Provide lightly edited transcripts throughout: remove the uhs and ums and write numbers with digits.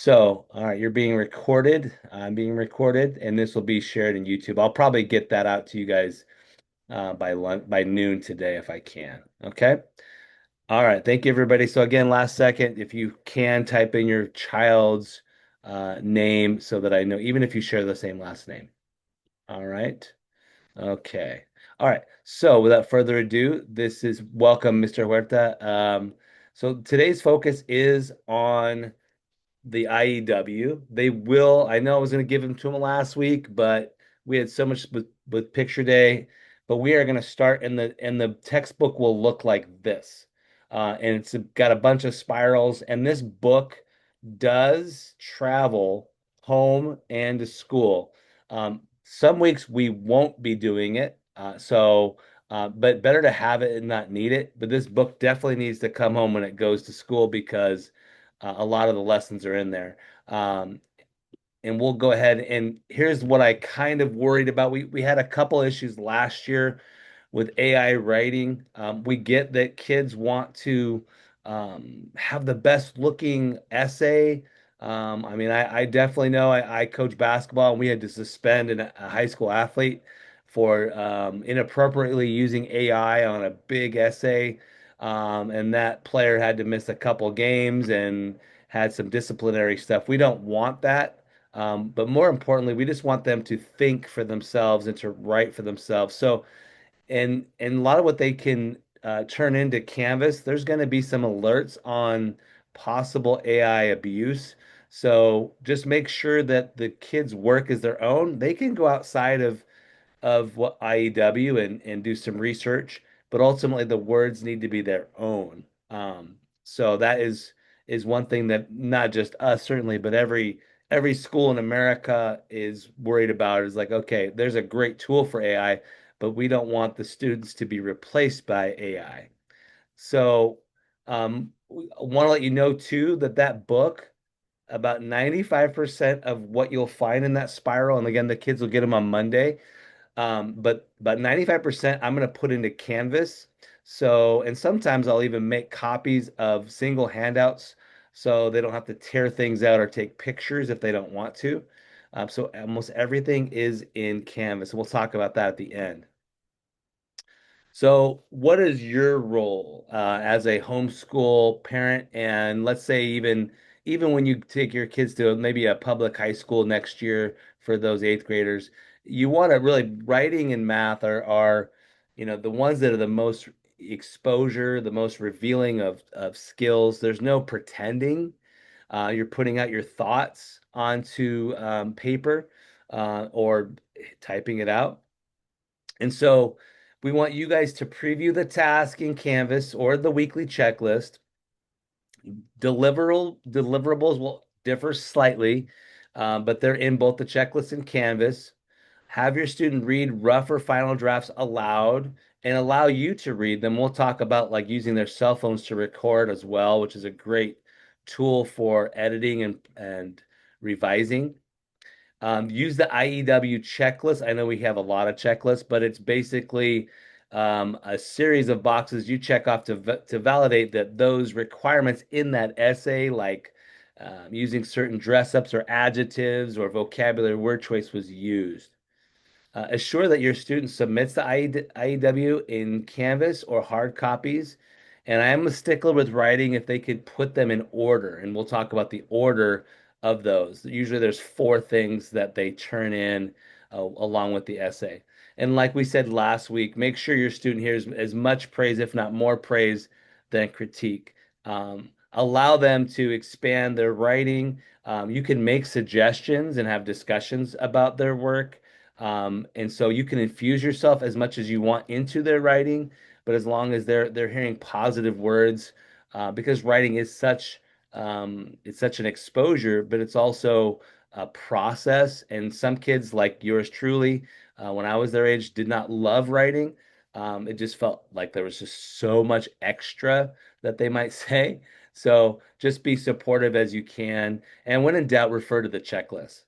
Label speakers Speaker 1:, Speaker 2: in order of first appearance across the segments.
Speaker 1: All right, you're being recorded. I'm being recorded, and this will be shared in YouTube. I'll probably get that out to you guys by noon today if I can. Okay. All right. Thank you, everybody. So again, last second, if you can type in your child's name so that I know, even if you share the same last name. All right. Okay. All right. So without further ado, this is welcome, Mr. Huerta. So today's focus is on the IEW. They will. I know I was going to give them to them last week, but we had so much with Picture Day. But we are going to start, and the textbook will look like this, and it's got a bunch of spirals. And this book does travel home and to school. Some weeks we won't be doing it, but better to have it and not need it. But this book definitely needs to come home when it goes to school because a lot of the lessons are in there. Um, and we'll go ahead and here's what I kind of worried about. We had a couple issues last year with AI writing. We get that kids want to have the best looking essay. I mean, I definitely know I coach basketball and we had to suspend a high school athlete for inappropriately using AI on a big essay. And that player had to miss a couple games and had some disciplinary stuff. We don't want that. But more importantly, we just want them to think for themselves and to write for themselves. So, and a lot of what they can turn into Canvas, there's going to be some alerts on possible AI abuse. So just make sure that the kids' work is their own. They can go outside of what IEW and do some research, but ultimately the words need to be their own. So that is one thing that not just us certainly, but every school in America is worried about is like, okay, there's a great tool for AI, but we don't want the students to be replaced by AI. So I want to let you know too that that book, about 95% of what you'll find in that spiral, and again, the kids will get them on Monday, but 95% I'm going to put into Canvas. So, and sometimes I'll even make copies of single handouts so they don't have to tear things out or take pictures if they don't want to. So almost everything is in Canvas. We'll talk about that at the end. So, what is your role as a homeschool parent? And let's say even when you take your kids to maybe a public high school next year for those eighth graders, you want to really writing and math are the ones that are the most exposure, the most revealing of skills. There's no pretending. You're putting out your thoughts onto paper or typing it out. And so we want you guys to preview the task in Canvas or the weekly checklist. Deliverables will differ slightly, but they're in both the checklist and Canvas. Have your student read rough or final drafts aloud and allow you to read them. We'll talk about like using their cell phones to record as well, which is a great tool for editing and revising. Use the IEW checklist. I know we have a lot of checklists, but it's basically a series of boxes you check off to validate that those requirements in that essay, like using certain dress ups or adjectives or vocabulary word choice, was used. Assure that your student submits the IEW in Canvas or hard copies. And I am a stickler with writing if they could put them in order. And we'll talk about the order of those. Usually there's four things that they turn in along with the essay. And like we said last week, make sure your student hears as much praise, if not more praise, than critique. Allow them to expand their writing. You can make suggestions and have discussions about their work. And so you can infuse yourself as much as you want into their writing, but as long as they're hearing positive words, because writing is it's such an exposure, but it's also a process. And some kids, like yours truly, when I was their age, did not love writing. It just felt like there was just so much extra that they might say. So just be supportive as you can, and when in doubt, refer to the checklist.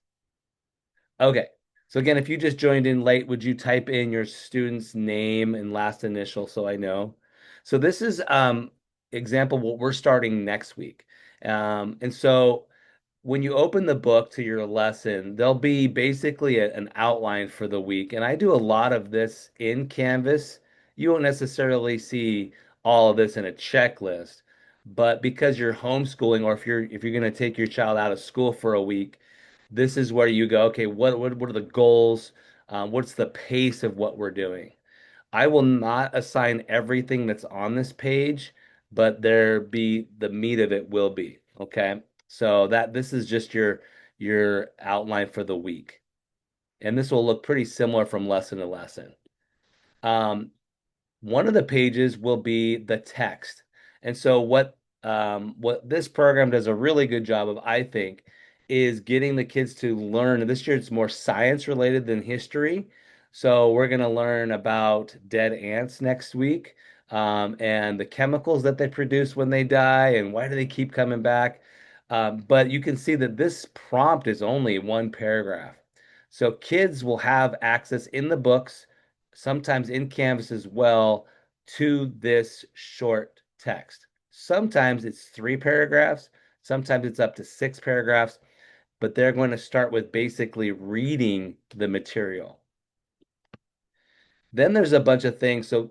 Speaker 1: Okay. So again, if you just joined in late, would you type in your student's name and last initial so I know? So this is example what we're starting next week. And so when you open the book to your lesson, there'll be basically an outline for the week. And I do a lot of this in Canvas. You won't necessarily see all of this in a checklist, but because you're homeschooling or if you're going to take your child out of school for a week, this is where you go, okay, what are the goals? What's the pace of what we're doing? I will not assign everything that's on this page, but there be the meat of it will be. Okay. So that this is just your outline for the week. And this will look pretty similar from lesson to lesson. Um, one of the pages will be the text. And so what this program does a really good job of, I think, is getting the kids to learn. And this year it's more science related than history. So we're going to learn about dead ants next week, and the chemicals that they produce when they die and why do they keep coming back. But you can see that this prompt is only one paragraph. So kids will have access in the books, sometimes in Canvas as well, to this short text. Sometimes it's 3 paragraphs, sometimes it's up to 6 paragraphs, but they're going to start with basically reading the material. Then there's a bunch of things. So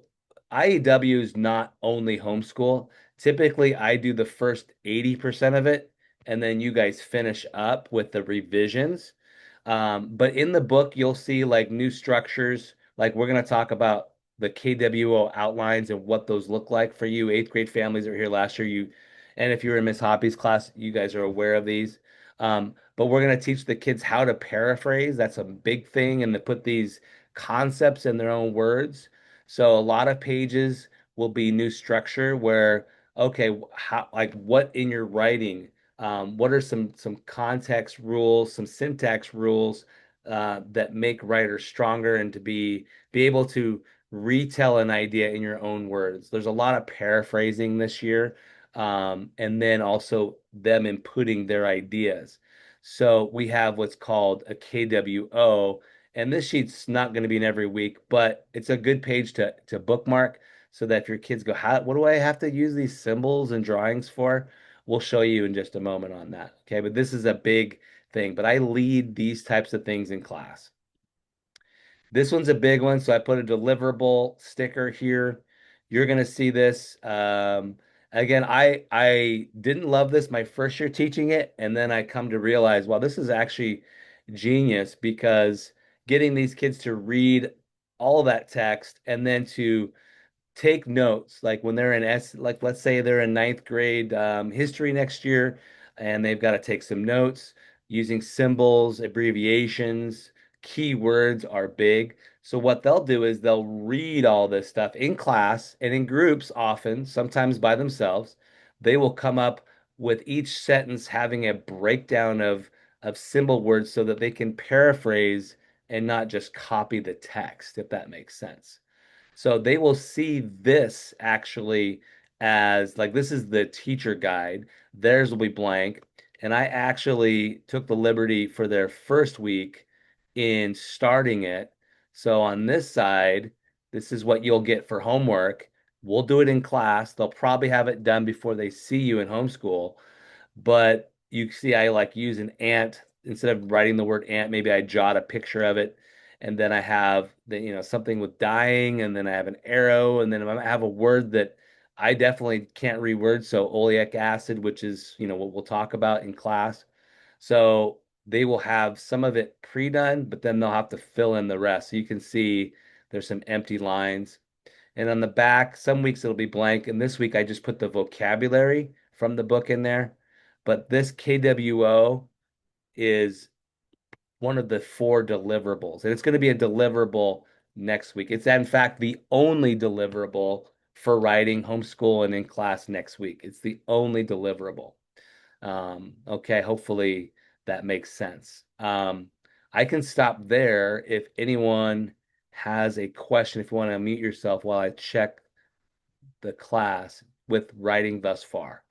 Speaker 1: IEW is not only homeschool. Typically, I do the first 80% of it, and then you guys finish up with the revisions. But in the book, you'll see like new structures. Like we're going to talk about the KWO outlines and what those look like for you. Eighth grade families are here last year. And if you were in Miss Hoppy's class, you guys are aware of these. But we're going to teach the kids how to paraphrase. That's a big thing, and to put these concepts in their own words. So a lot of pages will be new structure where, okay, how like what in your writing, what are some context rules, some syntax rules that make writers stronger and to be able to retell an idea in your own words. There's a lot of paraphrasing this year, and then also them inputting their ideas. So we have what's called a KWO, and this sheet's not going to be in every week, but it's a good page to bookmark so that if your kids go, how, what do I have to use these symbols and drawings for? We'll show you in just a moment on that. Okay, but this is a big thing, but I lead these types of things in class. This one's a big one, so I put a deliverable sticker here. You're going to see this. Again, I didn't love this my first year teaching it, and then I come to realize, well, this is actually genius because getting these kids to read all that text and then to take notes like when they're in like let's say they're in ninth grade history next year and they've got to take some notes using symbols, abbreviations, keywords are big. So what they'll do is they'll read all this stuff in class and in groups, often sometimes by themselves. They will come up with each sentence having a breakdown of symbol words so that they can paraphrase and not just copy the text, if that makes sense. So they will see this actually as like this is the teacher guide. Theirs will be blank. And I actually took the liberty for their first week in starting it. So on this side, this is what you'll get for homework. We'll do it in class. They'll probably have it done before they see you in homeschool. But you see, I like use an ant instead of writing the word ant, maybe I jot a picture of it. And then I have something with dying, and then I have an arrow, and then I have a word that I definitely can't reword. So oleic acid, which is, what we'll talk about in class. So they will have some of it pre-done, but then they'll have to fill in the rest. So you can see there's some empty lines. And on the back, some weeks it'll be blank. And this week I just put the vocabulary from the book in there. But this KWO is one of the 4 deliverables. And it's going to be a deliverable next week. It's in fact the only deliverable for writing homeschool and in class next week. It's the only deliverable. Okay, hopefully that makes sense. I can stop there if anyone has a question, if you want to mute yourself while I check the class with writing thus far.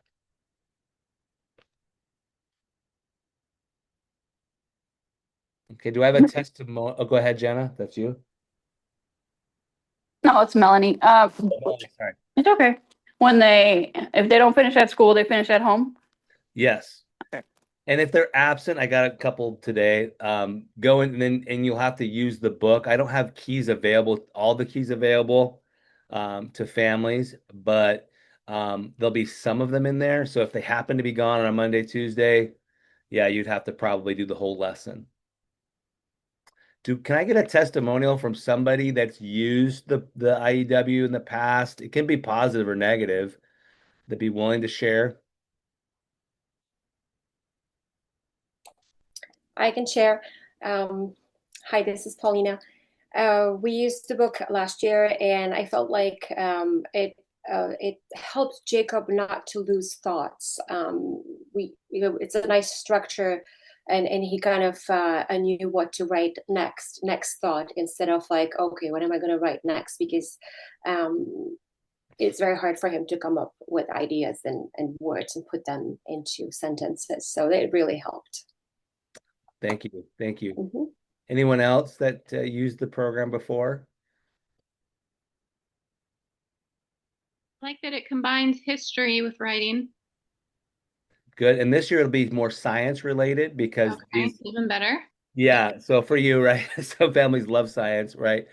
Speaker 1: Okay, do I have a testimonial? Oh, go ahead, Jenna. That's you.
Speaker 2: No, it's Melanie.
Speaker 1: Oh, sorry.
Speaker 2: It's okay. If they don't finish at school, they finish at home.
Speaker 1: Yes.
Speaker 2: Okay.
Speaker 1: And if they're absent, I got a couple today. Go in and you'll have to use the book. I don't have keys available, all the keys available to families, but there'll be some of them in there. So if they happen to be gone on a Monday, Tuesday, yeah, you'd have to probably do the whole lesson. Can I get a testimonial from somebody that's used the IEW in the past? It can be positive or negative. They'd be willing to share.
Speaker 2: I can share. Um, Hi, this is Paulina. We used the book last year, and I felt like it helped Jacob not to lose thoughts. It's a nice structure, and he kind of knew what to write next thought instead of like, okay, what am I going to write next? Because um, it's very hard for him to come up with ideas and words and put them into sentences. So it really helped.
Speaker 1: Thank you. Thank you.
Speaker 2: Mhm.
Speaker 1: Anyone else that used the program before?
Speaker 3: I like that it combines history with writing.
Speaker 1: Good. And this year it'll be more science related because
Speaker 3: Okay,
Speaker 1: these,
Speaker 3: even better.
Speaker 1: yeah. So for you, right? Some families love science, right?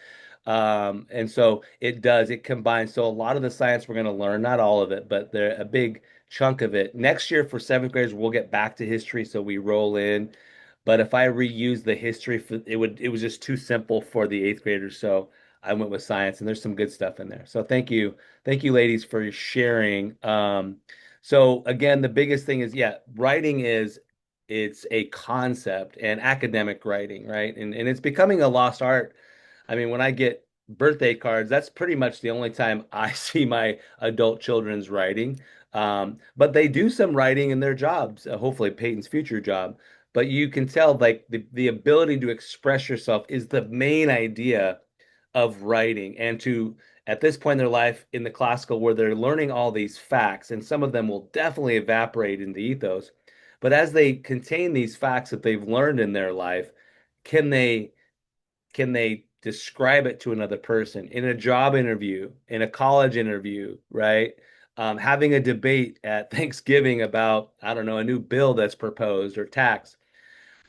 Speaker 1: And so it combines. So a lot of the science we're going to learn, not all of it, but a big chunk of it. Next year for seventh graders, we'll get back to history. So we roll in. But if I reuse the history, it was just too simple for the eighth graders. So I went with science, and there's some good stuff in there. So thank you, ladies, for sharing. So again, the biggest thing is, yeah, writing is it's a concept and academic writing, right? And it's becoming a lost art. I mean, when I get birthday cards, that's pretty much the only time I see my adult children's writing. But they do some writing in their jobs, hopefully Peyton's future job. But you can tell like the ability to express yourself is the main idea of writing and to at this point in their life in the classical where they're learning all these facts and some of them will definitely evaporate into ethos but as they contain these facts that they've learned in their life can they describe it to another person in a job interview in a college interview, right? Having a debate at Thanksgiving about I don't know a new bill that's proposed or tax,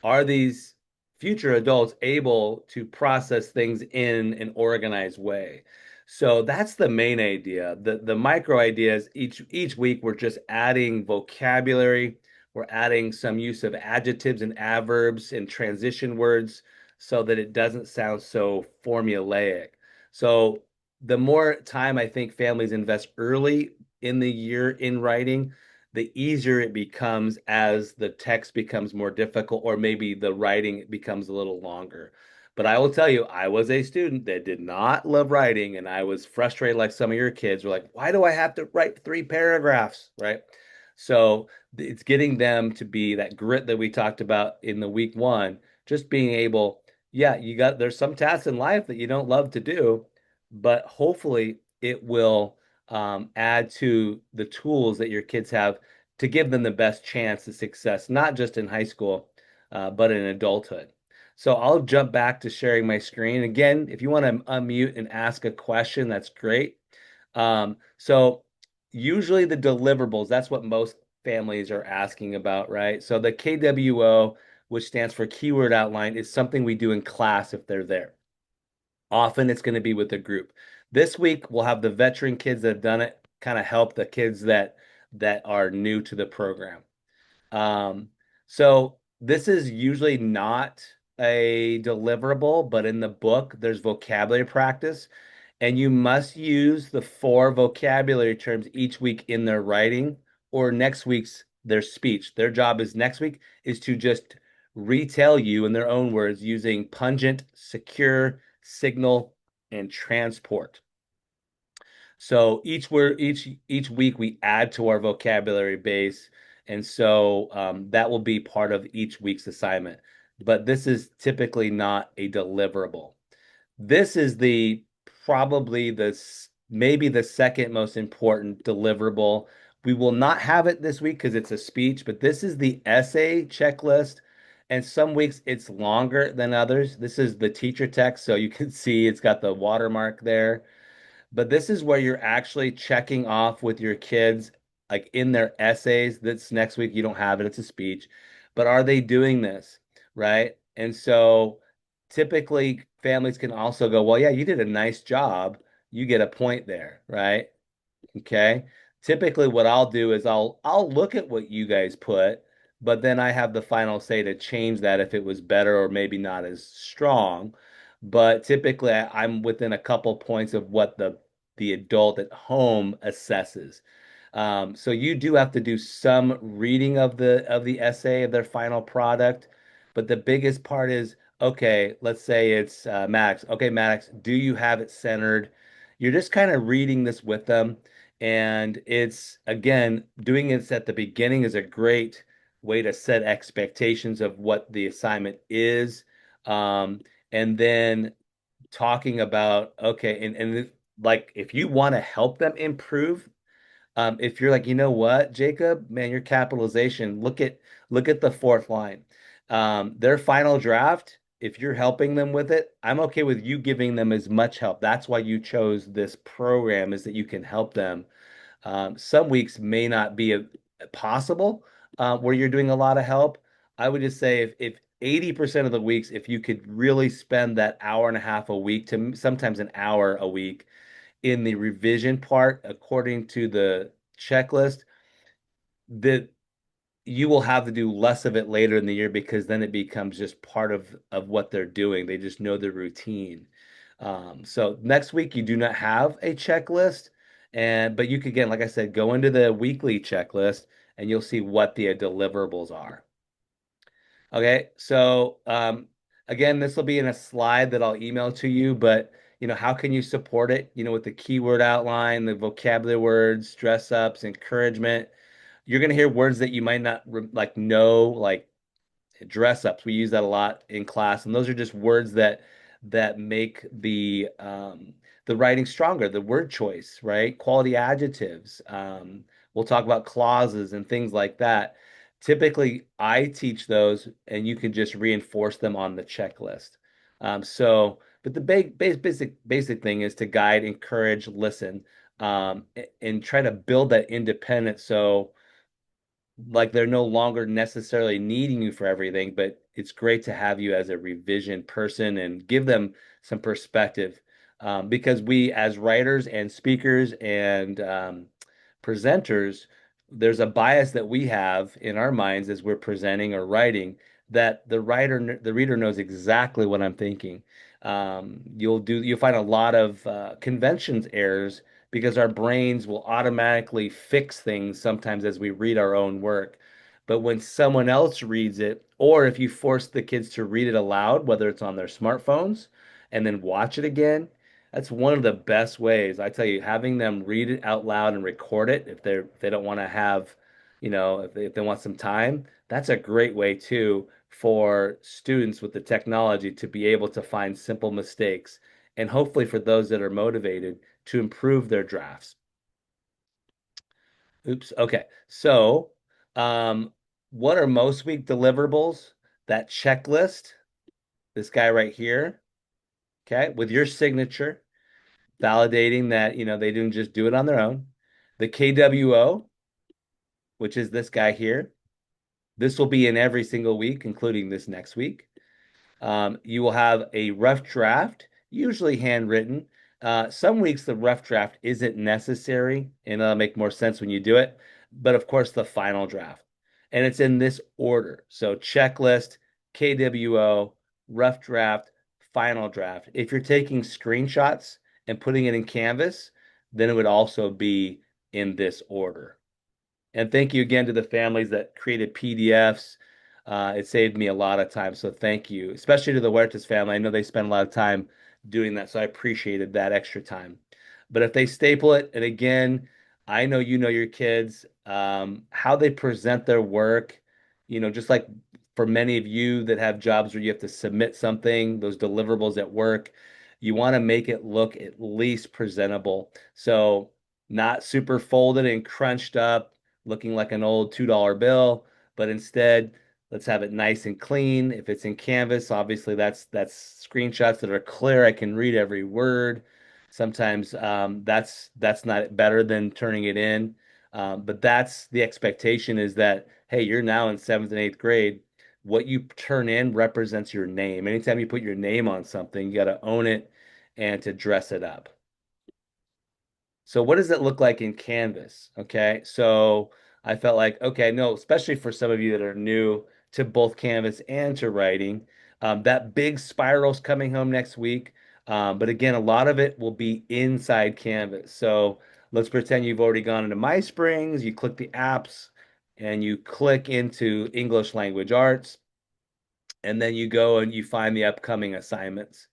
Speaker 1: are these future adults able to process things in an organized way? So that's the main idea. The micro ideas each week we're just adding vocabulary, we're adding some use of adjectives and adverbs and transition words so that it doesn't sound so formulaic. So the more time I think families invest early in the year in writing, the easier it becomes as the text becomes more difficult, or maybe the writing becomes a little longer. But I will tell you, I was a student that did not love writing, and I was frustrated like some of your kids were like, why do I have to write 3 paragraphs? Right. So it's getting them to be that grit that we talked about in the week one, just being able, yeah, there's some tasks in life that you don't love to do, but hopefully it will add to the tools that your kids have to give them the best chance of success, not just in high school, but in adulthood. So I'll jump back to sharing my screen. Again, if you want to unmute and ask a question, that's great. So usually the deliverables, that's what most families are asking about, right? So the KWO, which stands for keyword outline, is something we do in class if they're there. Often it's going to be with a group. This week we'll have the veteran kids that have done it kind of help the kids that are new to the program. Um, so this is usually not a deliverable, but in the book there's vocabulary practice, and you must use the 4 vocabulary terms each week in their writing or next week's their speech. Their job is next week is to just retell you in their own words using pungent, secure, signal, and transport. So each week we add to our vocabulary base, and so that will be part of each week's assignment. But this is typically not a deliverable. This is the probably maybe the second most important deliverable. We will not have it this week because it's a speech, but this is the essay checklist. And some weeks it's longer than others. This is the teacher text, so you can see it's got the watermark there. But this is where you're actually checking off with your kids, like in their essays. That's next week. You don't have it, it's a speech. but are they doing this? Right? And so typically families can also go, well, yeah, you did a nice job. You get a point there, right? Okay. Typically what I'll do is I'll look at what you guys put, but then I have the final say to change that if it was better or maybe not as strong. But typically I'm within a couple points of what the adult at home assesses. So you do have to do some reading of the essay of their final product, but the biggest part is, okay, let's say it's Maddox. Okay, Maddox, do you have it centered? You're just kind of reading this with them. And it's, again, doing it at the beginning is a great way to set expectations of what the assignment is. Um, and then talking about, okay, and like if you want to help them improve, if you're like, you know what, Jacob, man, your capitalization, look at the fourth line. Their final draft, if you're helping them with it, I'm okay with you giving them as much help. That's why you chose this program, is that you can help them. Some weeks may not be possible where you're doing a lot of help. I would just say if 80% of the weeks, if you could really spend that hour and a half a week to sometimes an hour a week in the revision part, according to the checklist, that you will have to do less of it later in the year because then it becomes just part of what they're doing. They just know the routine. So next week you do not have a checklist, and but you could, again, like I said, go into the weekly checklist and you'll see what the deliverables are. Okay, so again, this will be in a slide that I'll email to you, but how can you support it? With the keyword outline, the vocabulary words, dress ups, encouragement. You're going to hear words that you might not like know, like dress ups. We use that a lot in class, and those are just words that make the writing stronger. The word choice, right? Quality adjectives. We'll talk about clauses and things like that. Typically, I teach those, and you can just reinforce them on the checklist. But the basic thing is to guide, encourage, listen, and try to build that independence. So like they're no longer necessarily needing you for everything, but it's great to have you as a revision person and give them some perspective. Because we, as writers and speakers and presenters, there's a bias that we have in our minds as we're presenting or writing that the reader knows exactly what I'm thinking. You'll find a lot of conventions errors because our brains will automatically fix things sometimes as we read our own work. But when someone else reads it, or if you force the kids to read it aloud, whether it's on their smartphones and then watch it again, that's one of the best ways. I tell you, having them read it out loud and record it if they don't want to have, if they want some time, that's a great way too for students with the technology to be able to find simple mistakes. And hopefully for those that are motivated to improve their drafts. Oops. Okay. So, um, what are most week deliverables? That checklist, this guy right here, okay, with your signature, validating that, they didn't just do it on their own. The KWO, which is this guy here. This will be in every single week, including this next week. You will have a rough draft, usually handwritten. Some weeks the rough draft isn't necessary, and it'll make more sense when you do it. But of course, the final draft. And it's in this order. So checklist, KWO, rough draft, final draft. If you're taking screenshots and putting it in Canvas, then it would also be in this order. And thank you again to the families that created PDFs. It saved me a lot of time. So thank you, especially to the Huertas family. I know they spent a lot of time doing that. So I appreciated that extra time. But if they staple it, and again, I know you know your kids, how they present their work, just like for many of you that have jobs where you have to submit something, those deliverables at work, you want to make it look at least presentable. So not super folded and crunched up looking like an old $2 bill, but instead let's have it nice and clean. If it's in Canvas, obviously that's screenshots that are clear. I can read every word. Sometimes that's not better than turning it in. But that's the expectation is that, hey, you're now in seventh and eighth grade. what you turn in represents your name. Anytime you put your name on something, you got to own it and to dress it up. So what does it look like in Canvas? Okay. So I felt like, okay, no, especially for some of you that are new to both Canvas and to writing, that big spiral's coming home next week. But again, a lot of it will be inside Canvas. So let's pretend you've already gone into MySprings, you click the apps, and you click into English language arts, and then you go and you find the upcoming assignments.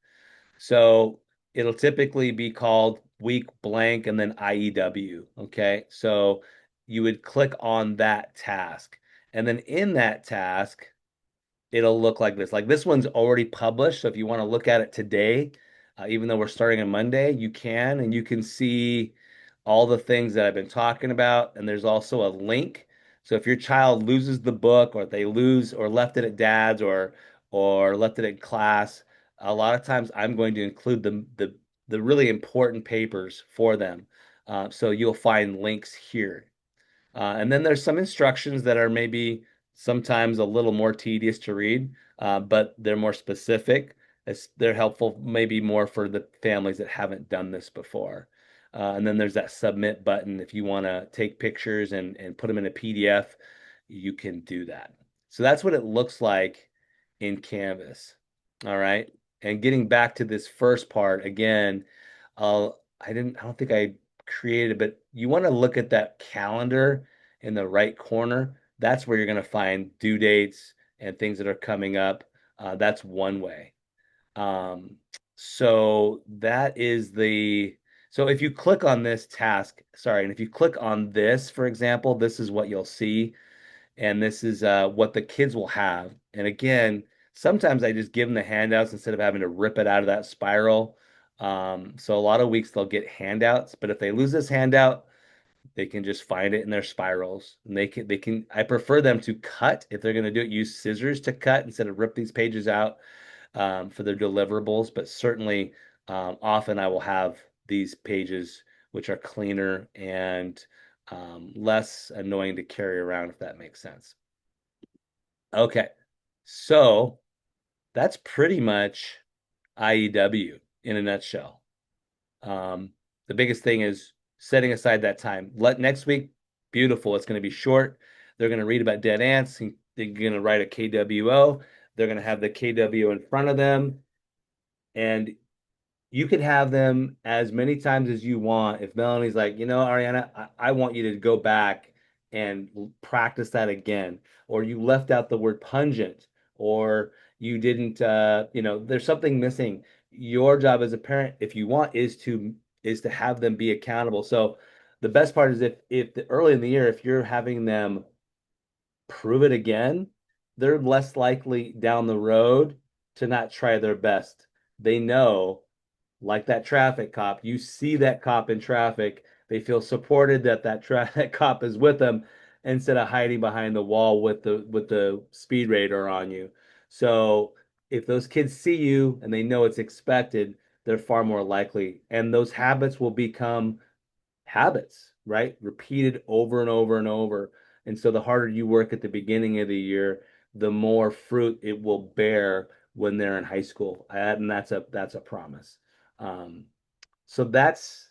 Speaker 1: So it'll typically be called week blank and then IEW. Okay. So you would click on that task. And then in that task, it'll look like this. Like this one's already published. So if you want to look at it today, even though we're starting on Monday, you can, and you can see all the things that I've been talking about. And there's also a link. So if your child loses the book or they lose or left it at dad's or left it in class, a lot of times I'm going to include the really important papers for them. So you'll find links here. And then there's some instructions that are maybe sometimes a little more tedious to read, but they're more specific. They're helpful maybe more for the families that haven't done this before. And then there's that submit button. If you want to take pictures and put them in a PDF, you can do that. So that's what it looks like in Canvas. All right. And getting back to this first part again, I don't think I created, but you want to look at that calendar in the right corner. That's where you're going to find due dates and things that are coming up. That's one way. Um, so that is so if you click on this task, sorry, and if you click on this, for example, this is what you'll see. And this is what the kids will have. And again, sometimes I just give them the handouts instead of having to rip it out of that spiral. So a lot of weeks they'll get handouts, but if they lose this handout, they can just find it in their spirals. And I prefer them to cut if they're going to do it, use scissors to cut instead of rip these pages out for their deliverables. But certainly, often I will have these pages which are cleaner and less annoying to carry around, if that makes sense. Okay, so that's pretty much IEW in a nutshell. Um, the biggest thing is setting aside that time. Let next week, beautiful. It's going to be short. They're going to read about dead ants. They're going to write a KWO. They're going to have the KWO in front of them, and you could have them as many times as you want. If Melanie's like, Ariana, I want you to go back and practice that again, or you left out the word pungent, or you didn't, there's something missing. Your job as a parent, if you want, is to have them be accountable. So the best part is if early in the year, if you're having them prove it again, they're less likely down the road to not try their best. They know, like that traffic cop, you see that cop in traffic, they feel supported that that cop is with them instead of hiding behind the wall with the speed radar on you. So if those kids see you and they know it's expected, they're far more likely, and those habits will become habits, right? Repeated over and over and over. And so the harder you work at the beginning of the year, the more fruit it will bear when they're in high school. And that's a promise. Um, so that's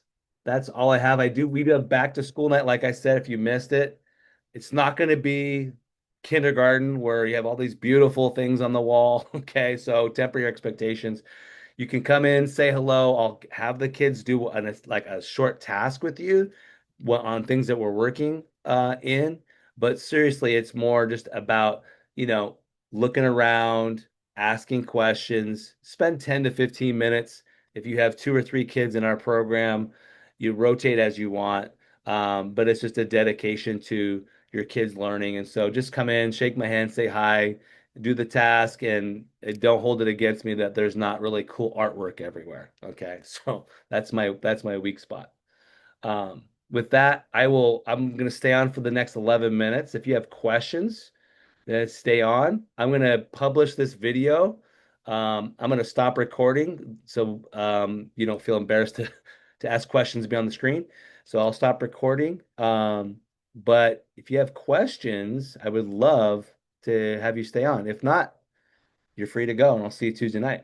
Speaker 1: all I have. We do have back to school night. Like I said, if you missed it, it's not going to be kindergarten where you have all these beautiful things on the wall. Okay, so temper your expectations. You can come in, say hello. I'll have the kids do like a short task with you on things that we're working in. But seriously, it's more just about, you know, looking around, asking questions. Spend 10 to 15 minutes. If you have two or three kids in our program, you rotate as you want. But it's just a dedication to your kids learning. And so just come in, shake my hand, say hi, do the task, and don't hold it against me that there's not really cool artwork everywhere. Okay, so that's my weak spot. With that, I'm gonna stay on for the next 11 minutes. If you have questions, then stay on. I'm gonna publish this video. I'm gonna stop recording so you don't feel embarrassed to ask questions beyond the screen. So I'll stop recording. But if you have questions, I would love to have you stay on. If not, you're free to go, and I'll see you Tuesday night.